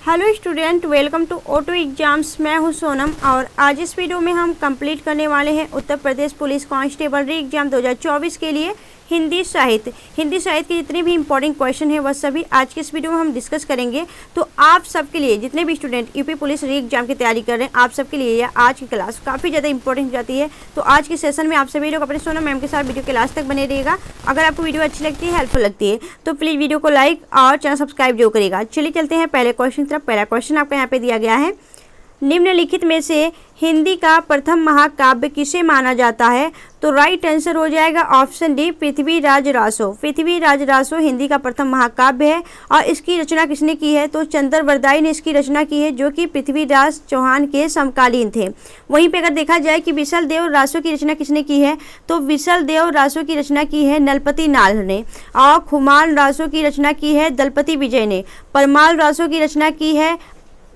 Hello student, welcome to auto exams. मैं हूं सोनम और आज इस वीडियो में हम कंप्लीट करने वाले हैं उत्तर प्रदेश पुलिस कांस्टेबल री एग्जाम 2024 के लिए हिंदी साहित्य के जितने भी इंपॉर्टेंट क्वेश्चन हैं वह सभी आज के इस वीडियो में हम डिस्कस करेंगे। तो आप सबके लिए, जितने भी स्टूडेंट यूपी पुलिस री एग्जाम की तैयारी कर रहे हैं, आप सबके लिए यह आज की क्लास काफ़ी ज़्यादा इंपॉर्टेंट हो जाती है। तो आज के सेशन में आप सभी लोग अपने सोनम मैम के साथ वीडियो के लास्ट तक बने रहिएगा। अगर आपको वीडियो अच्छी लगती है, हेल्पफुल लगती है, तो प्लीज़ वीडियो को लाइक और चैनल सब्सक्राइब जरूर करेगा। चलिए चलते हैं पहले क्वेश्चन की तरफ। पहला क्वेश्चन आपका यहाँ पे दिया गया है, निम्नलिखित में से हिंदी का प्रथम महाकाव्य किसे माना जाता है? तो राइट आंसर हो जाएगा ऑप्शन डी, पृथ्वीराज रासो। पृथ्वीराज रासो हिंदी का प्रथम महाकाव्य है और इसकी रचना किसने की है? तो चंद्रवरदाई ने इसकी रचना की है, जो कि पृथ्वीराज चौहान के समकालीन थे। वहीं पे अगर देखा जाए कि विसल देव रासो की रचना किसने की है, तो विसल देव रासो की रचना की है नलपति नाल ने, और खुमान रासो की रचना की है दलपति विजय ने, परमाल रासो की रचना की है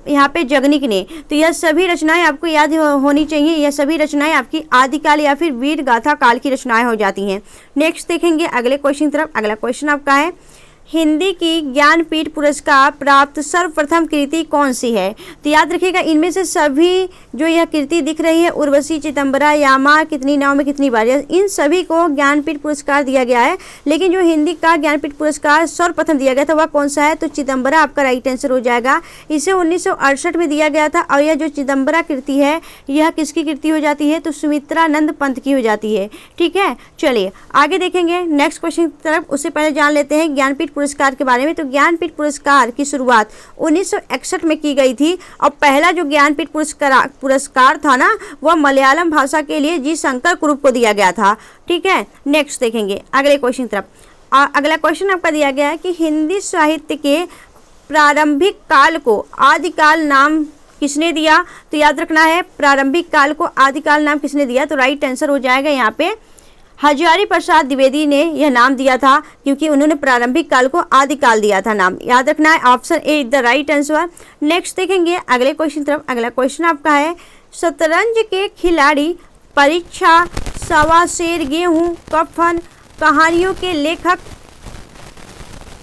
यहाँ पे जगनिक ने। तो यह सभी रचनाएं आपको याद होनी चाहिए। यह सभी रचनाएं आपकी आदिकाल या फिर वीर गाथा काल की रचनाएं हो जाती हैं। नेक्स्ट देखेंगे अगले क्वेश्चन की तरफ। अगला क्वेश्चन आपका है, हिंदी की ज्ञानपीठ पुरस्कार प्राप्त सर्वप्रथम कृति कौन सी है? तो याद रखिएगा, इनमें से सभी जो यह कृति दिख रही है, उर्वशी, चिदंबरा, यामा, कितनी नाव में कितनी बारियां, इन सभी को ज्ञानपीठ पुरस्कार दिया गया है। लेकिन जो हिंदी का ज्ञानपीठ पुरस्कार सर्वप्रथम दिया गया था वह कौन सा है? तो चिदंबरा आपका राइट आंसर हो जाएगा। इसे 1968 में दिया गया था और यह जो चिदंबरा कृति है यह किसकी कृति हो जाती है? तो सुमित्रानंद पंत की हो जाती है। ठीक है, चलिए आगे देखेंगे नेक्स्ट क्वेश्चन की तरफ। उससे पहले जान लेते हैं ज्ञानपीठ पुरस्कार के बारे में। तो ज्ञानपीठ पुरस्कार की शुरुआत 1961 में की गई थी और पहला जो ज्ञानपीठ पुरस्कार था ना, वह मलयालम भाषा के लिए जी शंकर कुरुप को दिया गया था। ठीक है, नेक्स्ट देखेंगे अगले क्वेश्चन की तरफ। अगला क्वेश्चन आपका दिया गया है कि हिंदी साहित्य के प्रारंभिक काल को आदिकाल नाम किसने दिया? तो याद रखना है, प्रारंभिक काल को आदिकाल नाम किसने दिया? तो राइट आंसर हो जाएगा यहाँ पे हजारी प्रसाद द्विवेदी ने यह नाम दिया था, क्योंकि उन्होंने प्रारंभिक काल को आदिकाल दिया था नाम। याद रखना है, option A is the right answer. Next देखेंगे अगले क्वेश्चन तरफ। अगला क्वेश्चन आपका है, शतरंज के खिलाड़ी, परीक्षा, सवा शेर, गेहूं, कफन कहानियों के लेखक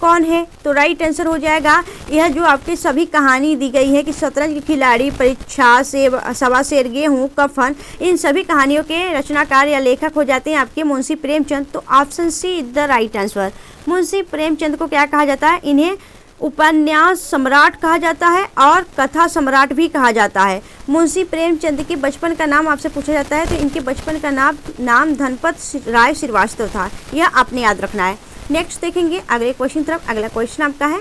कौन है? तो राइट आंसर हो जाएगा यह जो आपकी सभी कहानी दी गई है कि शतरंज के खिलाड़ी, परीक्षा, सवा शेर, गेहूं, कफन, इन सभी कहानियों के रचनाकार या लेखक हो जाते हैं आपके मुंशी प्रेमचंद। तो option C is the right answer. Munshi Premchand को क्या कहा जाता है? इन्हें उपन्यास सम्राट कहा जाता है और कथा सम्राट भी कहा जाता है। मुंशी प्रेमचंद के बचपन का नाम आपसे पूछा जाता है, तो इनके बचपन का नाम धनपत राय श्रीवास्तव था। यह आपने याद रखना है। नेक्स्ट देखेंगे अगले क्वेश्चन तरफ। अगला क्वेश्चन आपका है,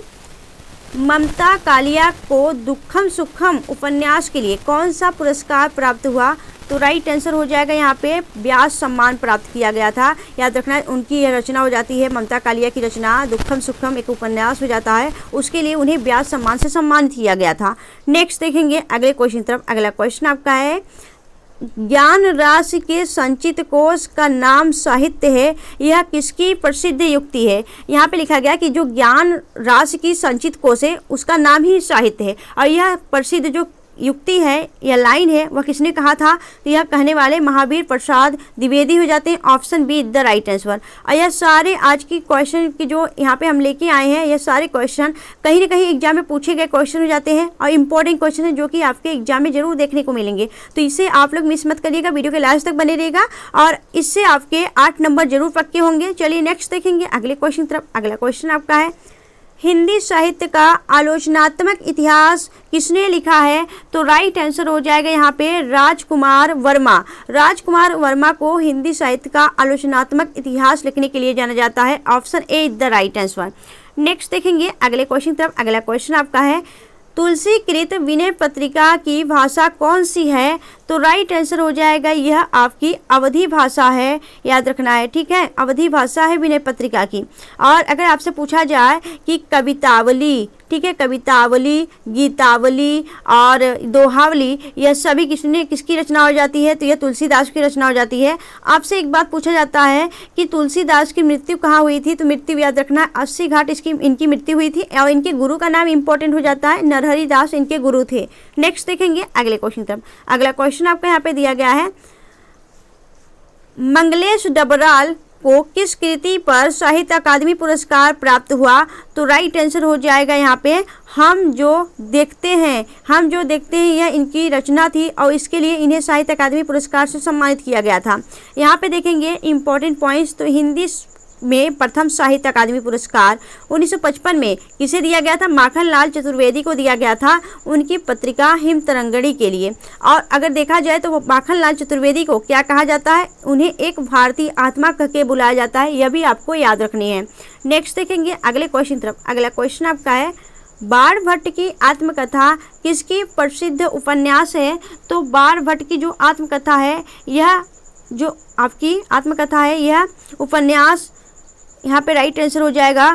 ममता कालिया को दुखम सुखम उपन्यास के लिए कौन सा पुरस्कार प्राप्त हुआ? तो राइट आंसर हो जाएगा यहाँ पे व्यास सम्मान प्राप्त किया गया था। याद रखना है, उनकी यह रचना हो जाती है, ममता कालिया की रचना दुखम सुखम एक उपन्यास हो जाता है, उसके लिए उन्हें व्यास सम्मान से सम्मानित किया गया था। नेक्स्ट देखेंगे अगले क्वेश्चन तरफ। अगला क्वेश्चन आपका है, ज्ञान राशि के संचित कोश का नाम साहित्य है, यह किसकी प्रसिद्ध युक्ति है? यहाँ पे लिखा गया कि जो ज्ञान राशि की संचित कोश है उसका नाम ही साहित्य है, और यह प्रसिद्ध जो युक्ति है या लाइन है वह किसने कहा था? तो यह कहने वाले महावीर प्रसाद द्विवेदी हो जाते हैं। Option B is the right answer. और यह सारे आज की क्वेश्चन की जो यहाँ पे हम लेके आए हैं, यह सारे क्वेश्चन कहीं ना कहीं एग्जाम में पूछे गए क्वेश्चन हो जाते हैं और इंपॉर्टेंट क्वेश्चन है जो कि आपके एग्जाम में जरूर देखने को मिलेंगे। तो इसे आप लोग मिस मत करिएगा, वीडियो के लास्ट तक बने रहिएगा और इससे आपके 8 नंबर जरूर पक्के होंगे। चलिए नेक्स्ट देखेंगे अगले क्वेश्चन तरफ। अगला क्वेश्चन आपका है, हिंदी साहित्य का आलोचनात्मक इतिहास किसने लिखा है? तो राइट आंसर हो जाएगा यहाँ पे राजकुमार वर्मा। राजकुमार वर्मा को हिंदी साहित्य का आलोचनात्मक इतिहास लिखने के लिए जाना जाता है। Option A is the right answer. Next देखेंगे अगले क्वेश्चन तरफ। अगला क्वेश्चन आपका है, तुलसी कृत विनय पत्रिका की भाषा कौन सी है? तो राइट आंसर हो जाएगा यह आपकी अवधी भाषा है। याद रखना है, ठीक है, अवधी भाषा है विनय पत्रिका की। और अगर आपसे पूछा जाए कि कवितावली, ठीक है, कवितावली, गीतावली और दोहावली, यह सभी किसकी रचना हो जाती है? तो यह तुलसीदास की रचना हो जाती है। आपसे एक बात पूछा जाता है कि तुलसीदास की मृत्यु कहाँ हुई थी? तो मृत्यु याद रखना है 80 घाट इनकी मृत्यु हुई थी और इनके गुरु का नाम इंपॉर्टेंट हो जाता है, नरहरि दास इनके गुरु थे। नेक्स्ट देखेंगे अगले क्वेश्चन तरफ। अगला क्वेश्चन आपका यहाँ पे दिया गया है, मंगलेश डबराल को किस कृति पर साहित्य अकादमी पुरस्कार प्राप्त हुआ? तो राइट आंसर हो जाएगा यहाँ पे हम जो देखते हैं यह इनकी रचना थी और इसके लिए इन्हें साहित्य अकादमी पुरस्कार से सम्मानित किया गया था। यहाँ पे देखेंगे इंपॉर्टेंट पॉइंट्स, तो हिंदी में प्रथम साहित्य अकादमी पुरस्कार 1955 में किसे दिया गया था? माखनलाल चतुर्वेदी को दिया गया था उनकी पत्रिका हिमतरंगिणी के लिए। और अगर देखा जाए तो माखनलाल चतुर्वेदी को क्या कहा जाता है? उन्हें एक भारतीय आत्मा कह के बुलाया जाता है, यह भी आपको याद रखनी है। नेक्स्ट देखेंगे अगले क्वेश्चन तरफ। अगला क्वेश्चन आपका है बाणभट्ट की आत्मकथा किसकी प्रसिद्ध उपन्यास है? तो बाणभट्ट की जो आत्मकथा है, यह जो आपकी आत्मकथा है, यह उपन्यास यहाँ पे राइट आंसर हो जाएगा,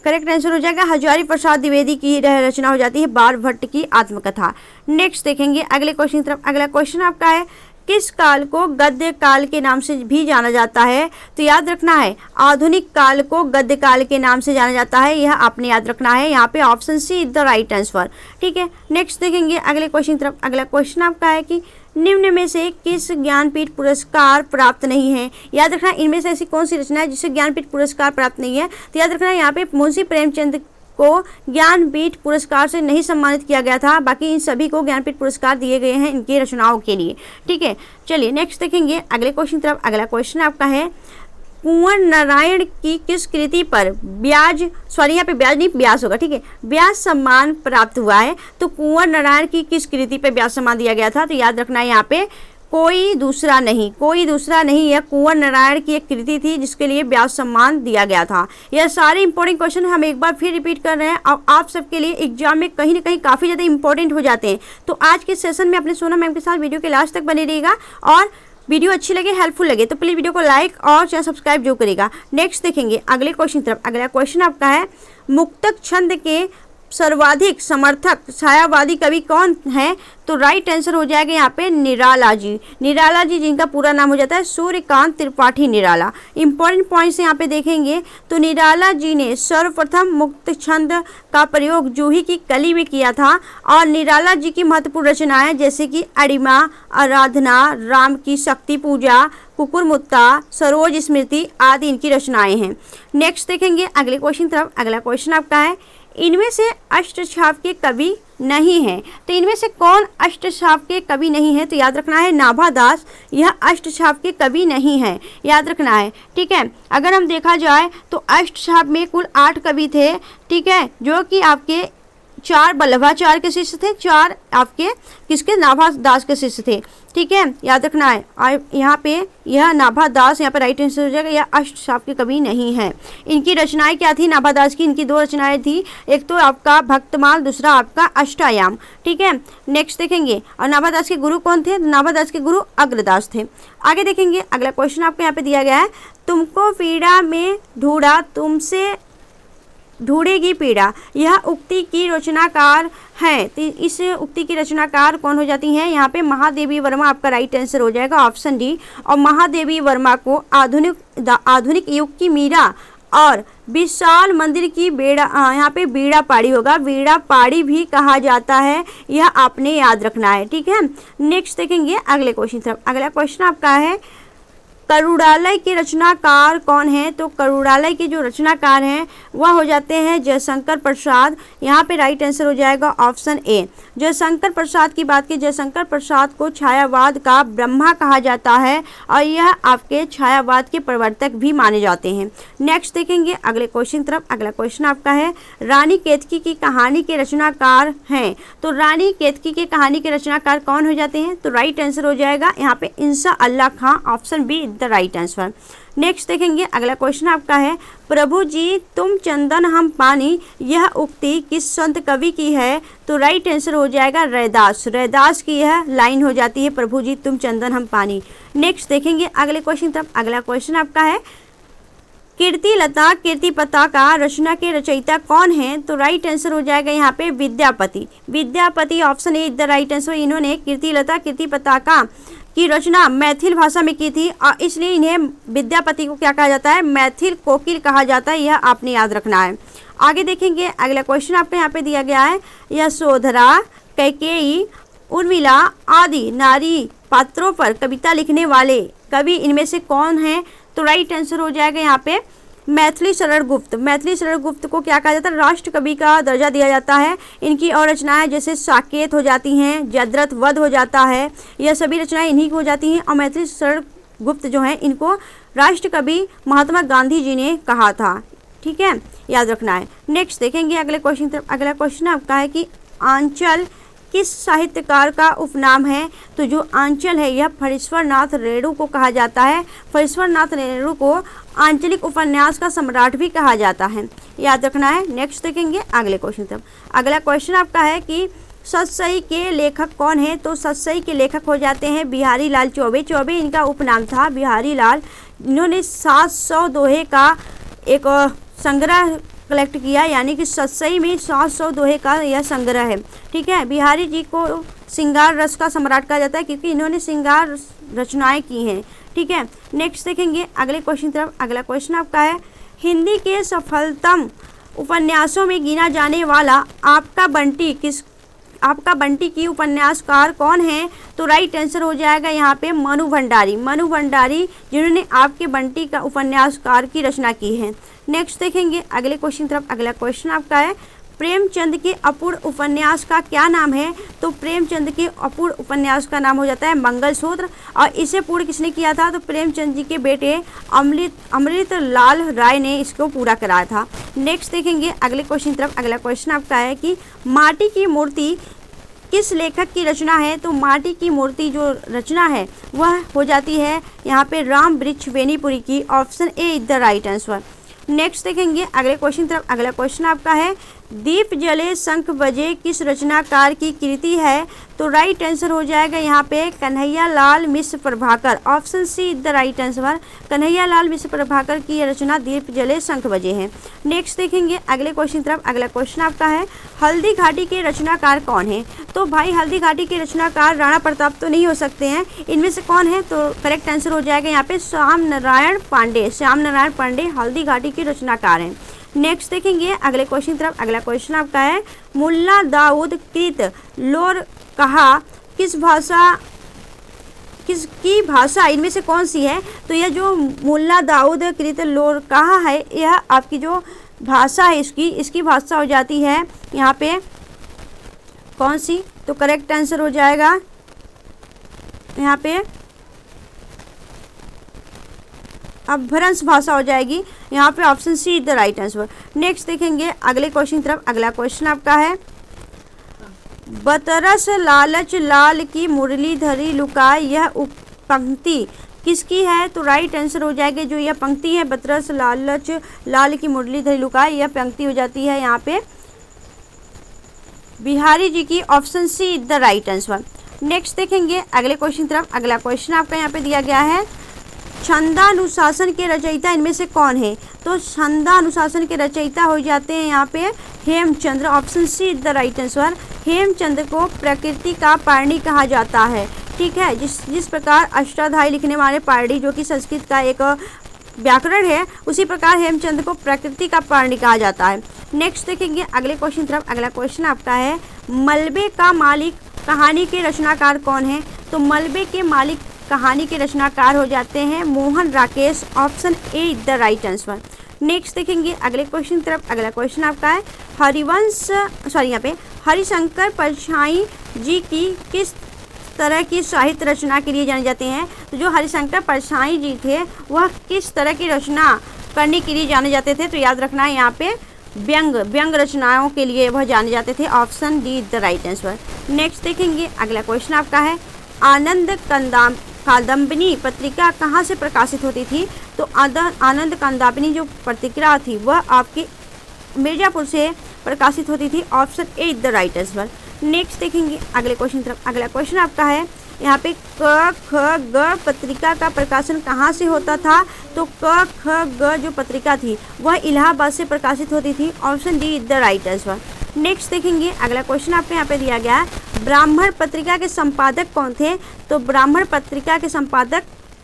करेक्ट आंसर हो जाएगा हजारी प्रसाद द्विवेदी की रचना हो जाती है बाणभट्ट की आत्मकथा। नेक्स्ट देखेंगे अगले क्वेश्चन की तरफ। अगला क्वेश्चन आपका है किस काल को गद्य काल के नाम से भी जाना जाता है? तो याद रखना है आधुनिक काल को गद्य काल के नाम से जाना जाता है, यह आपने याद रखना है। यहाँ पे option C is the right answer, ठीक है। नेक्स्ट देखेंगे अगले क्वेश्चन की तरफ। अगला क्वेश्चन आपका है कि निम्न में से किस ज्ञानपीठ पुरस्कार प्राप्त नहीं है? याद रखना इनमें से ऐसी कौन सी रचना है जिसे ज्ञानपीठ पुरस्कार प्राप्त नहीं है? तो याद रखना यहाँ पे मुंशी प्रेमचंद को ज्ञानपीठ पुरस्कार से नहीं सम्मानित किया गया था, बाकी इन सभी को ज्ञानपीठ पुरस्कार दिए गए हैं इनकी रचनाओं के लिए, ठीक है। चलिए नेक्स्ट देखेंगे अगले क्वेश्चन की तरफ। अगला क्वेश्चन आपका है कुंवर नारायण की किस कृति पर यहाँ पे व्यास होगा, ठीक है, व्यास सम्मान प्राप्त हुआ है? तो कुंवर नारायण की किस कृति पे व्यास सम्मान दिया गया था? तो याद रखना है यहाँ पे कोई दूसरा नहीं, यह कुंवर नारायण की एक कृति थी जिसके लिए व्यास सम्मान दिया गया था। यह सारे इंपॉर्टेंट क्वेश्चन हम एक बार फिर रिपीट कर रहे हैं और आप सबके लिए एग्जाम में कहीं ना कहीं काफ़ी ज़्यादा इंपॉर्टेंट हो जाते हैं। तो आज के सेशन में अपने सोनम मैम के साथ वीडियो के लास्ट तक बने रहिएगा और वीडियो अच्छी लगे, हेल्पफुल लगे तो प्लीज़ वीडियो को लाइक और चैनल सब्सक्राइब जो करेगा। नेक्स्ट देखेंगे अगले क्वेश्चन तरफ। अगला क्वेश्चन आपका है मुक्तक छंद के सर्वाधिक समर्थक छायावादी कवि कौन है? तो राइट आंसर हो जाएगा यहाँ पे निराला जी, जिनका पूरा नाम हो जाता है सूर्यकांत त्रिपाठी निराला। इंपॉर्टेंट पॉइंट्स यहाँ पे देखेंगे तो निराला जी ने सर्वप्रथम मुक्त छंद का प्रयोग जूही की कली में किया था और निराला जी की महत्वपूर्ण रचनाएं जैसे कि अरिमा, आराधना, राम की शक्ति पूजा, कुकुरमुत्ता, सरोज स्मृति आदि इनकी रचनाएं हैं। नेक्स्ट देखेंगे अगले क्वेश्चन तरफ। अगला क्वेश्चन आपका है इनमें से अष्टछाप के कवि नहीं है? तो इनमें से कौन अष्टछाप के कवि नहीं है? तो याद रखना है नाभा दास, यह अष्टछाप के कवि नहीं है, याद रखना है, ठीक है। अगर हम देखा जाए तो अष्टछाप में कुल 8 कवि थे, ठीक है, जो कि आपके 4 वल्लभाचार्य के शिष्य थे, 4 आपके किसके नाभा दास के शिष्य थे, ठीक है, याद रखना है। और यहाँ पे यह नाभा दास यहाँ पे राइट आंसर हो जाएगा, यह अष्टछाप के कवि नहीं है। इनकी रचनाएं क्या थी नाभा दास की? इनकी 2 रचनाएं थी, एक तो आपका भक्तमाल, दूसरा आपका अष्टायाम, ठीक है। नेक्स्ट देखेंगे और नाभा दास के गुरु कौन थे? नाभा दास के गुरु अग्रदास थे। आगे देखेंगे अगला क्वेश्चन आपको यहाँ पे दिया गया है तुमको पीड़ा में ढूंढा तुमसे ढूंढेगी पीड़ा, यह उक्ति की रचनाकार है। तो इस उक्ति की रचनाकार कौन हो जाती हैं? यहाँ पे महादेवी वर्मा आपका राइट आंसर हो जाएगा, ऑप्शन डी। और महादेवी वर्मा को आधुनिक युग की मीरा और विशाल मंदिर की यहाँ पे बीड़ा पाड़ी होगा, बीड़ा पाड़ी भी कहा जाता है, यह आपने याद रखना है, ठीक है। नेक्स्ट देखेंगे अगले क्वेश्चन तरफ। अगला क्वेश्चन आपका है करुड़ालय के रचनाकार कौन है? तो करुड़ालय के जो रचनाकार हैं वह हो जाते हैं जयशंकर प्रसाद, यहाँ पे राइट आंसर हो जाएगा ऑप्शन ए। जयशंकर प्रसाद की बात की, जयशंकर प्रसाद को छायावाद का ब्रह्मा कहा जाता है और यह आपके छायावाद के प्रवर्तक भी माने जाते हैं। नेक्स्ट देखेंगे अगले क्वेश्चन तरफ। अगला क्वेश्चन आपका है रानी केतकी की कहानी के रचनाकार हैं? तो रानी केतकी की कहानी के रचनाकार कौन हो जाते हैं? तो राइट आंसर हो जाएगा यहाँ पे Insha Allah Khan, option B the right answer. Next देखेंगे अगला क्वेश्चन आपका है प्रभु जी तुम चंदन हम पानी, यह उक्ति किस संत कवि की है? तो राइट आंसर हो जाएगा रैदास की यह लाइन हो जाती है प्रभु जी तुम चंदन हम पानी। नेक्स्ट देखेंगे अगले क्वेश्चन तरफ। अगला क्वेश्चन आपका है कीर्तिलता कीर्तिपता का रचना के रचयिता कौन है? तो राइट आंसर हो जाएगा यहाँ पे Vidyapati, option A the right answer. इन्होंने कीर्तिलता कीर्तिपता की रचना मैथिल भाषा में की थी और इसलिए इन्हें विद्यापति को क्या कहा जाता है? मैथिल कोकिल कहा जाता है, यह आपने याद रखना है। आगे देखेंगे अगला क्वेश्चन आपको यहाँ पे दिया गया है यशोधरा, कैकेयी, उर्मिला आदि नारी पात्रों पर कविता लिखने वाले कवि इनमें से कौन है? तो राइट आंसर हो जाएगा यहाँ पे मैथिली शरण गुप्त। मैथिली शरण गुप्त को क्या कहा जाता है? राष्ट्र कवि का दर्जा दिया जाता है। इनकी और रचनाएं जैसे साकेत हो जाती हैं, जयद्रथ वध हो जाता है, यह सभी रचनाएं इन्हीं की हो जाती हैं। और मैथिली शरण गुप्त जो हैं इनको राष्ट्र कवि महात्मा गांधी जी ने कहा था। ठीक है, याद रखना है। नेक्स्ट देखेंगे अगले क्वेश्चन तरफ। अगला क्वेश्चन आपका है कि आंचल किस साहित्यकार का उपनाम है? तो जो आंचल है यह फणीश्वर नाथ रेणु को कहा जाता है। फणीश्वर नाथ रेणु को आंचलिक उपन्यास का सम्राट भी कहा जाता है, याद रखना है। नेक्स्ट देखेंगे अगले क्वेश्चन तरफ। अगला क्वेश्चन आपका है कि सतसई के लेखक कौन है? तो सतसई के लेखक हो जाते हैं बिहारी लाल चौबे। चौबे इनका उपनाम था, बिहारी लाल। इन्होंने 700 दोहे का एक संग्रह कलेक्ट किया, यानी कि सतसई में 700 दोहे का यह संग्रह है। ठीक है, बिहारी जी को श्रृंगार रस का सम्राट कहा जाता है क्योंकि इन्होंने श्रृंगार रचनाएं की हैं। ठीक है, नेक्स्ट देखेंगे अगले क्वेश्चन तरफ। अगला क्वेश्चन आपका है हिंदी के सफलतम उपन्यासों में गिना जाने वाला आपका बंटी की उपन्यासकार कौन है? तो राइट आंसर हो जाएगा यहाँ पे मनु भंडारी। मनु भंडारी जिन्होंने आपके बंटी का उपन्यासकार की रचना की है। नेक्स्ट देखेंगे अगले क्वेश्चन तरफ। अगला क्वेश्चन आपका है प्रेमचंद के अपूर्ण उपन्यास का क्या नाम है? तो प्रेमचंद के अपूर्ण उपन्यास का नाम हो जाता है मंगलसूत्र। और इसे पूर्ण किसने किया था? तो प्रेमचंद जी के बेटे अमृत लाल राय ने इसको पूरा कराया था। नेक्स्ट देखेंगे अगले क्वेश्चन तरफ। अगला क्वेश्चन आपका है कि माटी की मूर्ति किस लेखक की रचना है? तो माटी की मूर्ति जो रचना है वह हो जाती है यहाँ पे राम वृक्ष बेनीपुरी की। Option A is the right answer. Next देखेंगे अगले क्वेश्चन तरफ। अगला क्वेश्चन आपका है दीप जले शंख बजे किस रचनाकार की कृति है? तो राइट आंसर हो जाएगा यहाँ पे Kanhaiya Lal Mishra Prabhakar. Option C is the right answer. Kanhaiya Lal Mishra Prabhakar की यह रचना दीप जले शंख बजे है। नेक्स्ट देखेंगे अगले क्वेश्चन तरफ। अगला क्वेश्चन आपका है हल्दी घाटी के रचनाकार कौन है? तो भाई हल्दी घाटी के रचनाकार राणा प्रताप तो नहीं हो सकते हैं, इनमें से कौन है? तो करेक्ट आंसर हो जाएगा यहाँ पे श्याम नारायण पांडे। श्याम नारायण पांडे हल्दी घाटी के रचनाकार हैं। नेक्स्ट देखेंगे अगले क्वेश्चन तरफ। अगला क्वेश्चन आपका है मुल्ला दाऊद कृत लोर कहा किसकी भाषा इनमें से कौन सी है? तो यह जो मुल्ला दाऊद कृत लोर कहा है यह आपकी जो भाषा है इसकी भाषा हो जाती है यहाँ पे कौन सी? तो करेक्ट आंसर हो जाएगा यहाँ पे अपभ्रंश भाषा हो जाएगी यहाँ पे। Option C is the right answer. Next देखेंगे अगले क्वेश्चन तरफ। अगला क्वेश्चन आपका है बतरस लालच लाल की मुरली धरी लुकाई यह पंक्ति किसकी है? तो राइट आंसर हो जाएगा जो यह पंक्ति है बतरस लालच लाल की मुरली धरी लुकाई, यह पंक्ति हो जाती है यहाँ पे बिहारी जी की। Option C is the right answer. Next देखेंगे अगले क्वेश्चन तरफ। अगला क्वेश्चन आपका यहाँ पे दिया गया है छंदानुशासन के रचयिता इनमें से कौन है? तो छंदानुशासन के रचयिता हो जाते हैं यहाँ पे Hemchandra. Option C is the right answer. Hemchandra को प्रकृति का पारणी कहा जाता है। ठीक है, जिस प्रकार अष्टाध्यायी लिखने वाले पारणी जो कि संस्कृत का एक व्याकरण है, उसी प्रकार हेमचंद्र को प्रकृति का पारणी कहा जाता है। नेक्स्ट देखेंगे अगले क्वेश्चन तरफ। अगला क्वेश्चन आपका है मलबे का मालिक कहानी के रचनाकार कौन है? तो मलबे के मालिक कहानी के रचनाकार हो जाते हैं Mohan Rakesh. Option A is the right answer. Next देखेंगे अगले क्वेश्चन तरफ। अगला क्वेश्चन आपका है यहाँ पे हरिशंकर परछाई जी की किस तरह की साहित्य रचना के लिए जाने जाते हैं? तो जो हरिशंकर परछाई जी थे वह किस तरह की रचना करने के लिए जाने जाते थे? तो याद रखना है यहाँ पे व्यंग रचनाओं के लिए वह जाने जाते थे। Option D is the right answer. Next देखेंगे अगला क्वेश्चन आपका है आनंद कादम्बिनी पत्रिका कहाँ से प्रकाशित होती थी? तो आनंद कादम्बिनी जो पत्रिका थी वह आपके मिर्जापुर से प्रकाशित होती थी। Option A is the right answer. Next देखेंगे अगले क्वेश्चन तरफ। अगला क्वेश्चन आपका है यहाँ पे क ख ग पत्रिका का प्रकाशन कहाँ से होता था? तो क ख ग जो पत्रिका थी वह इलाहाबाद से प्रकाशित होती थी। Option D is the right answer. Next देखेंगे अगला क्वेश्चन आपके यहाँ पे दिया गया है ब्राह्मण पत्रिका के संपादक कौन थे? तो ब्राह्मण पत्रिका के संपादक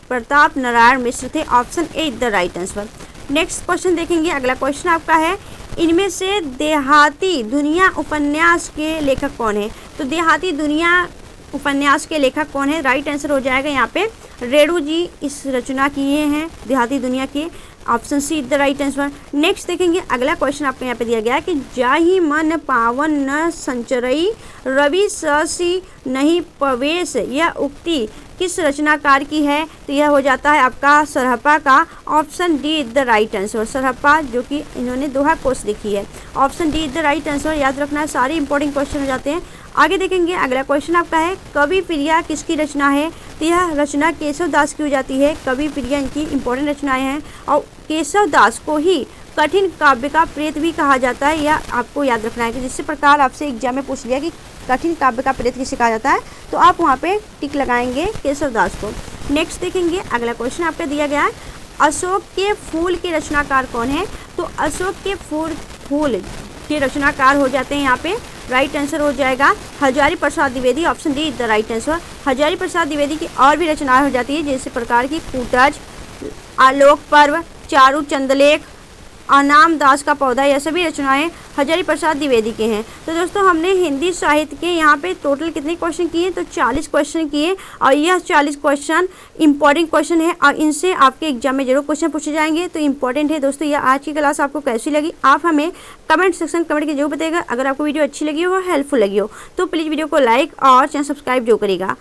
प्रताप नारायण मिश्र थे। Option A is the right answer. Next question देखेंगे अगला क्वेश्चन आपका है इनमें से देहाती दुनिया उपन्यास के लेखक कौन है? तो देहाती दुनिया उपन्यास के लेखक कौन है? राइट आंसर हो जाएगा यहाँ पे रेणु जी इस रचना किए हैं देहाती दुनिया के। Option see the right answer. Next देखेंगे अगला क्वेश्चन आपको यहाँ पे दिया गया है कि जाहि मन पावन न संचरई रवि ससी नहीं प्रवेश, यह उक्ति किस रचनाकार की है? तो यह हो जाता है आपका सरहप्पा का। Option D the right answer. Sarahapa जो कि इन्होंने दोहा कोश लिखी है। Option D the right answer याद रखना है, सारे इंपॉर्टेंट क्वेश्चन हो जाते हैं। आगे देखेंगे अगला क्वेश्चन आपका है कवि प्रिया किसकी रचना है? तो यह रचना केशव दास की हो जाती है। कवि प्रिया इनकी इंपॉर्टेंट रचनाएं हैं और केशव दास को ही कठिन काव्य का प्रेत भी कहा जाता है। यह आपको याद रखना है कि जिस प्रकार आपसे एग्जाम में पूछ लिया कि कठिन काव्य का प्रेत किसे कहा जाता है, तो आप वहाँ पे टिक लगाएंगे केशव दास को। नेक्स्ट देखेंगे अगला क्वेश्चन आपका दिया गया है अशोक के फूल के रचनाकार कौन है? तो अशोक के फूल के रचनाकार हो जाते हैं यहाँ पे, राइट आंसर हो जाएगा Hazari Prasad Dwivedi. Option D the right answer. Hazari Prasad Dwivedi की और भी रचनाएं हो जाती है जैसे प्रकार की कूटज, आलोक पर्व, चारु चंद्रलेख, अनाम दास का पौधा, यह सभी रचनाएं हजारी प्रसाद द्विवेदी के हैं। तो दोस्तों हमने हिंदी साहित्य के यहाँ पे टोटल कितने क्वेश्चन किए? तो 40 क्वेश्चन किए और यह 40 क्वेश्चन इंपॉर्टेंट क्वेश्चन है और इनसे आपके एग्जाम में जरूर क्वेश्चन पूछे जाएंगे, तो इंपॉर्टेंट है दोस्तों। यह आज की क्लास आपको कैसी लगी आप हमें कमेंट सेक्शन कमेंट के जरूर बताइएगा। अगर आपको वीडियो अच्छी लगी हो, हेल्पफुल लगी हो, तो प्लीज़ वीडियो को लाइक और चैनल सब्सक्राइब जरूर करिएगा।